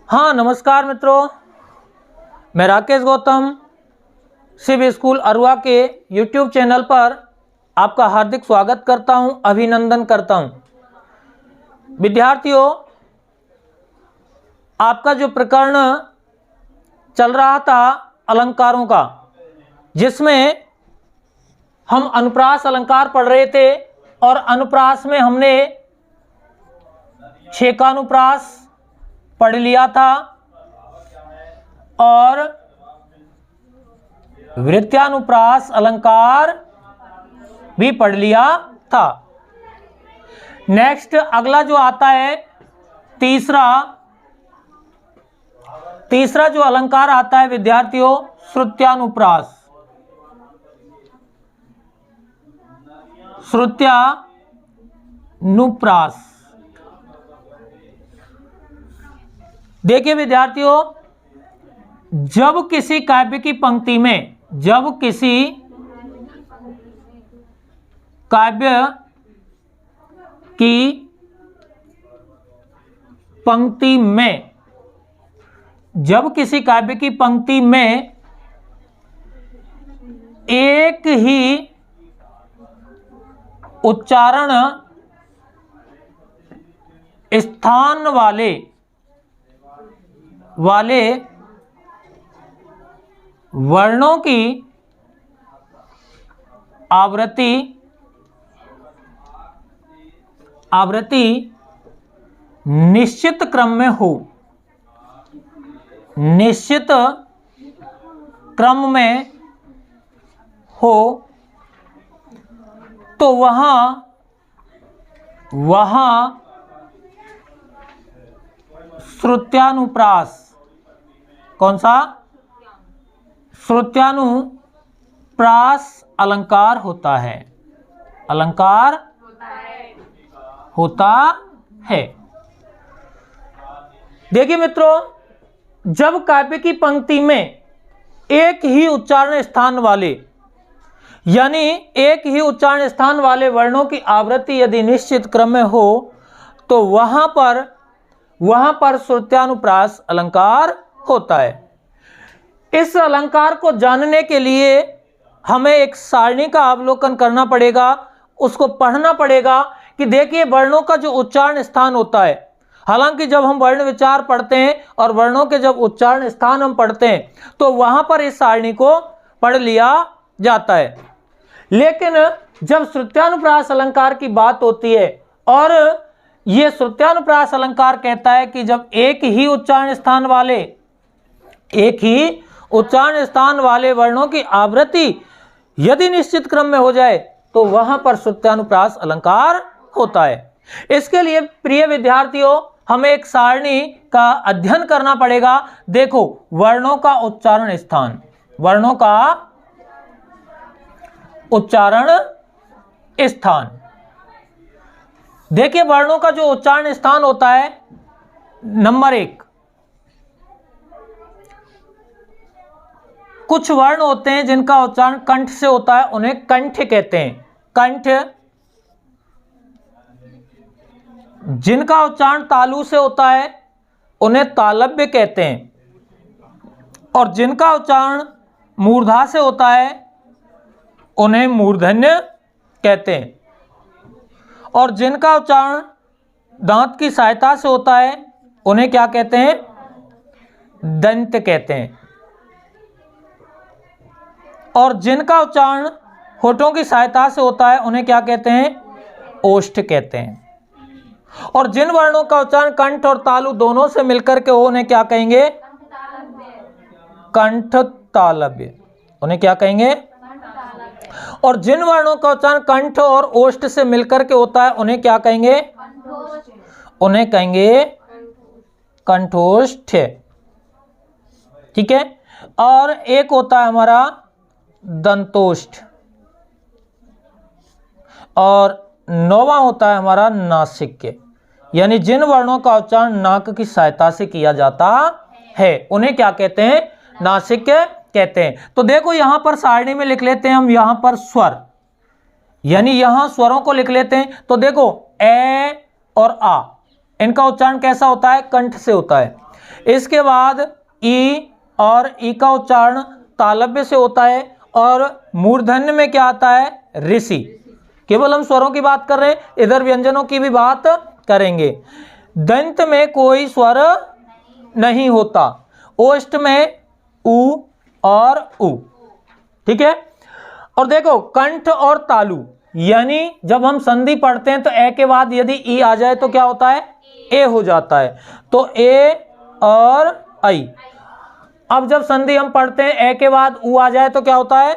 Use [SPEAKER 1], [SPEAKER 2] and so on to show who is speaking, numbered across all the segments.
[SPEAKER 1] हाँ नमस्कार मित्रों, मैं राकेश गौतम शिव स्कूल अरुआ के YouTube चैनल पर आपका हार्दिक स्वागत करता हूं, अभिनंदन करता हूं। विद्यार्थियों, आपका जो प्रकरण चल रहा था अलंकारों का, जिसमें हम अनुप्रास अलंकार पढ़ रहे थे और अनुप्रास में हमने छेकानुप्रास पढ़ लिया था और वृत्यानुप्रास अलंकार भी पढ़ लिया था। नेक्स्ट अगला जो आता है तीसरा जो अलंकार आता है विद्यार्थियों, श्रुत्यानुप्रास। श्रुत्यानुप्रास देखिए विद्यार्थियों, जब किसी काव्य की पंक्ति में एक ही उच्चारण स्थान वाले वर्णों की आवृत्ति निश्चित क्रम में हो तो वहां श्रुत्यानुप्रास, कौन सा? श्रुत्यानुप्रास अलंकार होता है, देखिए मित्रों, जब काव्य की पंक्ति में एक ही उच्चारण स्थान वाले वर्णों की आवृत्ति यदि निश्चित क्रम में हो तो वहां पर श्रुत्यानुप्रास अलंकार होता है। इस अलंकार को जानने के लिए हमें एक सारणी का अवलोकन करना पड़ेगा, उसको पढ़ना पड़ेगा कि देखिए वर्णों का जो उच्चारण स्थान होता है, हालांकि जब हम वर्ण विचार पढ़ते हैं और वर्णों के जब उच्चारण स्थान हम पढ़ते हैं तो वहां पर इस सारणी को पढ़ लिया जाता है, लेकिन जब श्रुत्यानुप्रास अलंकार की बात होती है और ये श्रुत्यानुप्रास अलंकार कहता है कि जब एक ही उच्चारण स्थान वाले वर्णों की आवृत्ति यदि निश्चित क्रम में हो जाए तो वहां पर श्रुत्यानुप्रास अलंकार होता है। इसके लिए प्रिय विद्यार्थियों, हमें एक सारणी का अध्ययन करना पड़ेगा। देखो, वर्णों का उच्चारण स्थान, देखिए वर्णों का जो उच्चारण स्थान होता है, नंबर 1, कुछ वर्ण होते हैं जिनका उच्चारण कंठ से होता है, उन्हें कंठ कहते हैं। कंठ। जिनका उच्चारण तालु से होता है उन्हें तालव्य कहते हैं, और जिनका उच्चारण मूर्धा से होता है उन्हें मूर्धन्य कहते हैं, और जिनका उच्चारण दांत की सहायता से होता है उन्हें क्या कहते हैं? दंत कहते हैं, और जिनका उच्चारण होठों की सहायता से होता है उन्हें क्या कहते हैं? ओष्ठ कहते हैं, और जिन वर्णों का उच्चारण कंठ और तालु दोनों से मिलकर के हो, उन्हें क्या कहेंगे? कंठ तालव्य, उन्हें क्या कहेंगे? और जिन वर्णों का उच्चारण कंठ और ओष्ठ से मिलकर के होता है उन्हें क्या कहेंगे? उन्हें कहेंगे कंठोष्ठ। ठीक है। और एक होता है हमारा दंतोष्ठ, और 9वां होता है हमारा नासिक्य, यानी जिन वर्णों का उच्चारण नाक की सहायता से किया जाता है उन्हें क्या कहते हैं? नासिक्य कहते हैं। तो देखो यहां पर सारणी में लिख लेते हैं हम, यहां पर स्वर, यानी यहां स्वरों को लिख लेते हैं। तो देखो ए और आ, इनका उच्चारण कैसा होता है? कंठ से होता है। इसके बाद ई, और ई का उच्चारण तालव्य से होता है, और मूर्धन्य में क्या आता है? ऋषि। केवल हम स्वरों की बात कर रहे हैं, इधर व्यंजनों की भी बात करेंगे। दंत में कोई स्वर नहीं होता, ओष्ठ में उ और उ, ठीक है। और देखो कंठ और तालु, यानी जब हम संधि पढ़ते हैं तो ए के बाद यदि ई आ जाए तो क्या होता है? ए हो जाता है, तो ए और आई। अब जब संधि हम पढ़ते हैं ए के बाद उ आ जाए तो क्या होता है?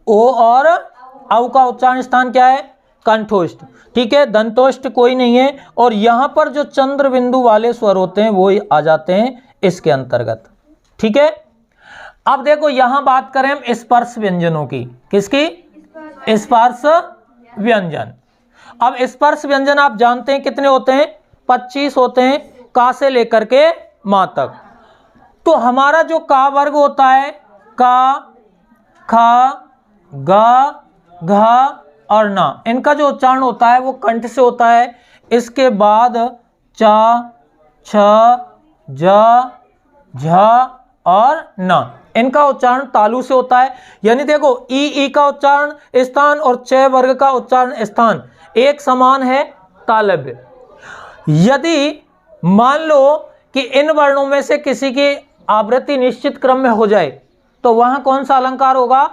[SPEAKER 1] ओ, और औ का उच्चारण स्थान क्या है? कंठोष्ठ, ठीक है। दंतोष्ठ कोई नहीं है, और यहां पर जो चंद्र बिंदु वाले स्वर होते हैं वो आ जाते हैं इसके अंतर्गत, ठीक है। अब देखो यहां बात करें हम स्पर्श व्यंजनों की, किसकी? स्पर्श व्यंजन। अब स्पर्श व्यंजन आप जानते हैं कितने होते हैं? 25 होते हैं, का से लेकर के मां तक। तो हमारा जो का वर्ग होता है, का, खा, गा, घा और ना, इनका जो उच्चारण होता है वो कंठ से होता है। इसके बाद चा, छ, जा, झा और ना, इनका उच्चारण तालु से होता है। यानी देखो ई का उच्चारण स्थान और च वर्ग का उच्चारण स्थान एक समान है, तालव्य। यदि मान लो कि इन वर्णों में से किसी की आवृत्ति निश्चित क्रम में हो जाए तो वहां कौन सा अलंकार होगा?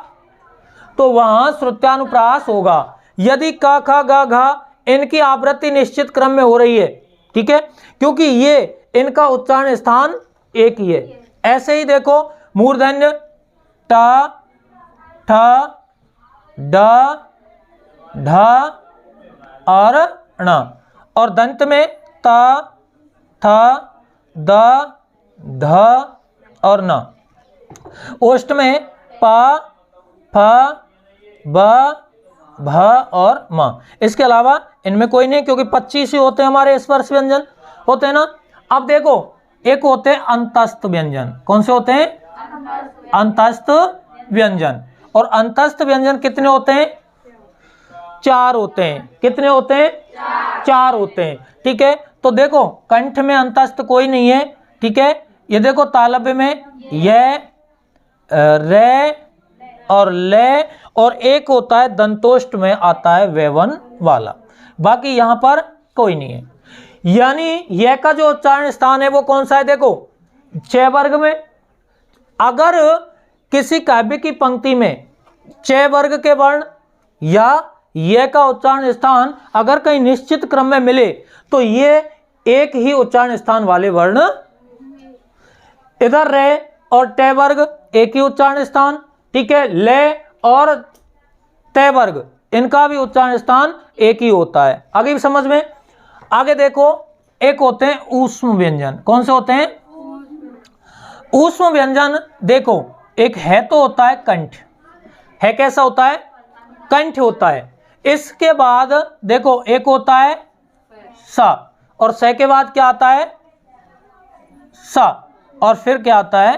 [SPEAKER 1] तो वहां श्रुत्यानुप्रास होगा। यदि क, ख, ग, घ इनकी आवृत्ति निश्चित क्रम में हो रही है, ठीक है, क्योंकि ये इनका उच्चारण स्थान एक ही है। ऐसे ही देखो मूर्धन्य ट, ठ, ड, ढ और ण, और दंत में त, थ, द, ध और न। ओष्ठ में प, फ, ब, भ और म। इसके अलावा इनमें कोई नहीं, क्योंकि 25 ही होते हैं हमारे स्पर्श व्यंजन, होते हैं ना। अब देखो एक होते हैं अंतस्थ व्यंजन। कौन से होते हैं? अंतस्थ व्यंजन। और अंतस्थ व्यंजन कितने होते हैं? 4 होते हैं। कितने होते हैं? 4 होते हैं, ठीक है। तो देखो कंठ में अंतस्थ कोई नहीं है, ठीक है। ये देखो तालव्य में य, रे और ले, और एक होता है दंतोष्ठ में आता है वेवन वाला, बाकी यहां पर कोई नहीं है। यानी यह का जो उच्चारण स्थान है वो कौन सा है? देखो च वर्ग में, अगर किसी काव्य की पंक्ति में च वर्ग के वर्ण या यह का उच्चारण स्थान अगर कहीं निश्चित क्रम में मिले तो ये एक ही उच्चारण स्थान वाले वर्ण, इधर रे और टे वर्ग एक ही उच्चारण स्थान, ठीक है। ले और ते वर्ग इनका भी उच्चारण स्थान एक ही होता है। आगे भी समझ में। आगे देखो एक होते हैं ऊष्म व्यंजन। कौन से होते हैं? ऊष्म व्यंजन। देखो एक है तो होता है कंठ, है कैसा होता है? कंठ होता है। इसके बाद देखो एक होता है सा, और स के बाद क्या आता है? सा, और फिर क्या आता है?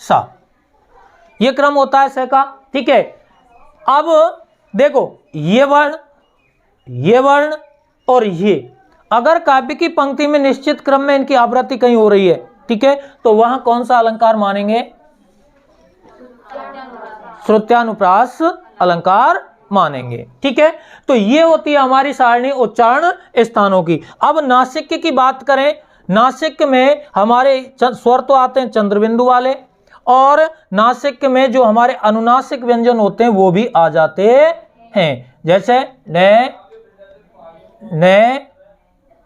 [SPEAKER 1] सा। ये क्रम होता है स का, ठीक है। अब देखो ये वर्ण और ये अगर काव्य की पंक्ति में निश्चित क्रम में इनकी आवृत्ति कहीं हो रही है, ठीक है, तो वहां कौन सा अलंकार मानेंगे? श्रुत्यानुप्रास अलंकार मानेंगे, ठीक है। तो ये होती है हमारी सारणी उच्चारण स्थानों की। अब नासिक की बात करें, नासिक में हमारे स्वर तो आते हैं चंद्रबिंदु वाले, और नासिक में जो हमारे अनुनासिक व्यंजन होते हैं वो भी आ जाते हैं, जैसे ने, ने,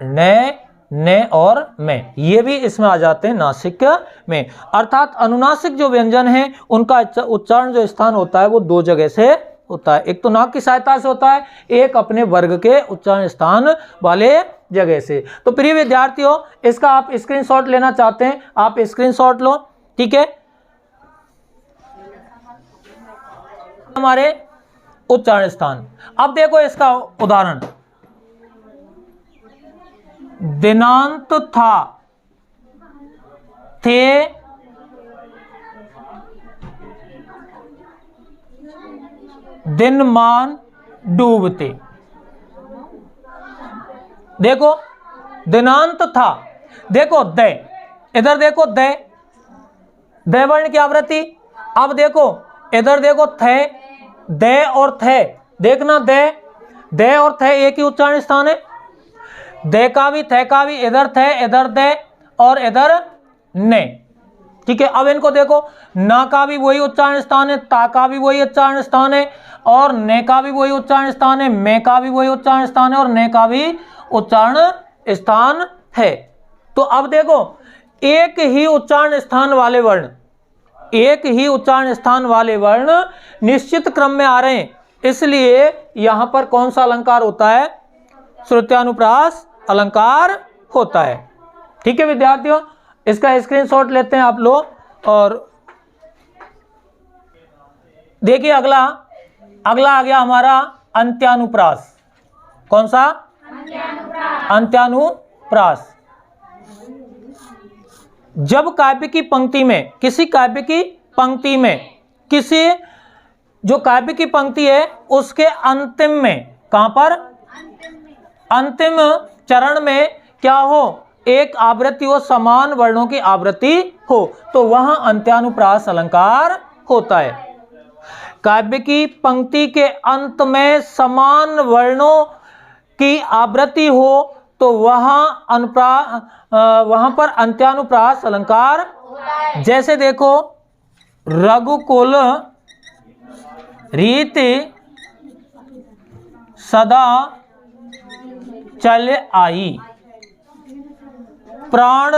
[SPEAKER 1] ने, ने और में, ये भी इसमें आ जाते हैं नासिक में। अर्थात अनुनासिक जो व्यंजन हैं उनका उच्चारण जो स्थान होता है वो 2 जगह से होता है। एक तो नाक की सहायता से होता है, एक अपने वर्ग के उच्चारण स्थान वाले जगह से। तो प्रिय विद्यार्थियों, इसका आप स्क्रीनशॉट लेना चाहते हैं, आप स्क्रीनशॉट लो, ठीक है। हमारे उच्चारण स्थान। अब देखो इसका उदाहरण, दिनांत था, थे, दिनमान डूबते। देखो दिनांत था, देखो दे, इधर देखो दे वर्ण की आवृत्ति। अब देखो इधर देखो थे, दे और थे, देखना दे और थे एक ही उच्चारण स्थान है। दे का भी थे का भी, इधर थे इधर दे और इधर ने। ठीक है, अब इनको देखो, ना का भी वही उच्चारण स्थान है, ता का भी वही उच्चारण स्थान है, और ने का भी वही उच्चारण स्थान है, मे का भी वही उच्चारण स्थान है, और ने का भी उच्चारण स्थान है। तो अब देखो एक ही उच्चारण स्थान वाले वर्ण, एक ही उच्चारण स्थान वाले वर्ण निश्चित क्रम में आ रहे हैं, इसलिए यहां पर कौन सा अलंकार होता है? श्रुत्यानुप्रास अलंकार होता है। ठीक है विद्यार्थियों, इसका स्क्रीनशॉट लेते हैं आप लोग। और देखिए अगला आ गया हमारा अंत्यानुप्रास। कौन सा? अंत्यानुप्रास। जब काव्य की पंक्ति में, किसी काव्य की पंक्ति में, किसी जो काव्य की पंक्ति है उसके अंतिम में, कहां पर? अंतिम चरण में क्या हो? एक आवृत्ति हो, समान वर्णों की आवृत्ति हो, तो वहां अंत्यानुप्रास अलंकार होता है। काव्य की पंक्ति के अंत में समान वर्णों की आवृत्ति हो तो वहां पर अंत्यानुप्रास अलंकार। जैसे देखो, रघुकुल रीति सदा चल आई, प्राण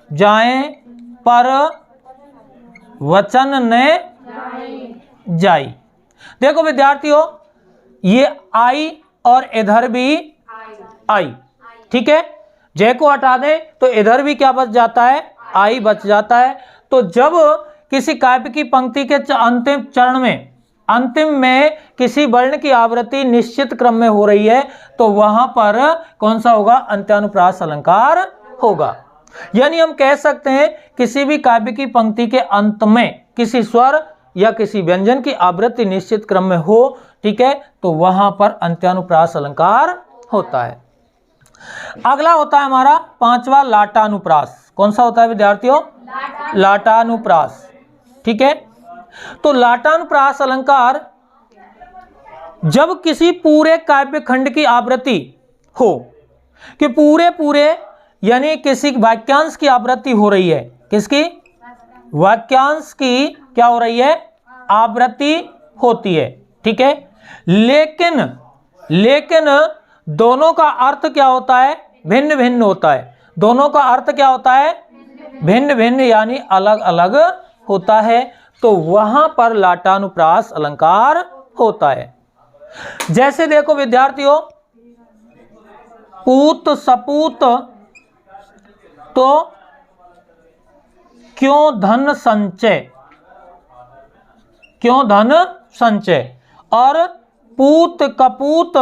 [SPEAKER 1] जाए पर वचन ने जाई। देखो विद्यार्थियों, ये आई और इधर भी आई। ठीक है, जय को हटा दें तो इधर भी क्या बच जाता है? आई बच जाता है। तो जब किसी काव्य की पंक्ति के अंतिम चरण में, अंतिम में किसी वर्ण की आवृत्ति निश्चित क्रम में हो रही है तो वहां पर कौन सा होगा? अंत्यानुप्रास अलंकार होगा। यानी हम कह सकते हैं किसी भी काव्य की पंक्ति के अंत में किसी स्वर या किसी व्यंजन की आवृत्ति निश्चित क्रम में हो, ठीक है, तो वहां पर अंत्यानुप्रास अलंकार होता है। अगला होता है हमारा पांचवा लाटानुप्रास। कौन सा होता है विद्यार्थियों? लाटानुप्रास। ठीक है, तो लाटानुप्रास अलंकार जब किसी पूरे काव्य खंड की आवृत्ति हो, कि पूरे यानी किसी वाक्यांश की आवृत्ति हो रही है। किसकी? वाक्यांश की क्या हो रही है? आवृत्ति होती है। ठीक है, लेकिन दोनों का अर्थ क्या होता है? भिन्न भिन्न होता है। दोनों का अर्थ क्या होता है? भिन्न भिन्न यानी अलग अलग होता है, तो वहां पर लाटानुप्रास अलंकार होता है। जैसे देखो विद्यार्थियों, पूत सपूत तो क्यों धन संचय, क्यों धन संचय, और पूत कपूत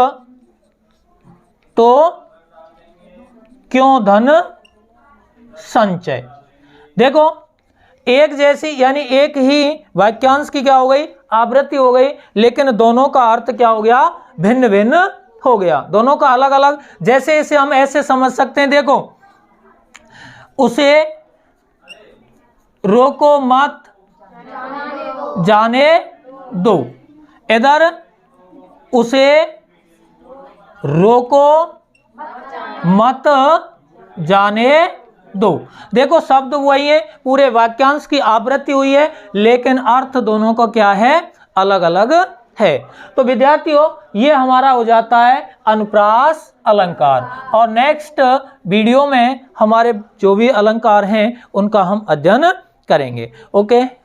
[SPEAKER 1] तो क्यों धन संचय। देखो एक जैसी यानी एक ही वाक्यांश की क्या हो गई? आवृत्ति हो गई, लेकिन दोनों का अर्थ क्या हो गया? भिन्न भिन्न हो गया, दोनों का अलग अलग। जैसे इसे हम ऐसे समझ सकते हैं, देखो, उसे रोको मत जाने दो, इधर उसे रोको मत जाने दो। देखो शब्द वही है, पूरे वाक्यांश की आवृत्ति हुई है, लेकिन अर्थ दोनों का क्या है? अलग अलग है। तो विद्यार्थियों, ये हमारा हो जाता है अनुप्रास अलंकार, और नेक्स्ट वीडियो में हमारे जो भी अलंकार हैं उनका हम अध्ययन करेंगे। ओके।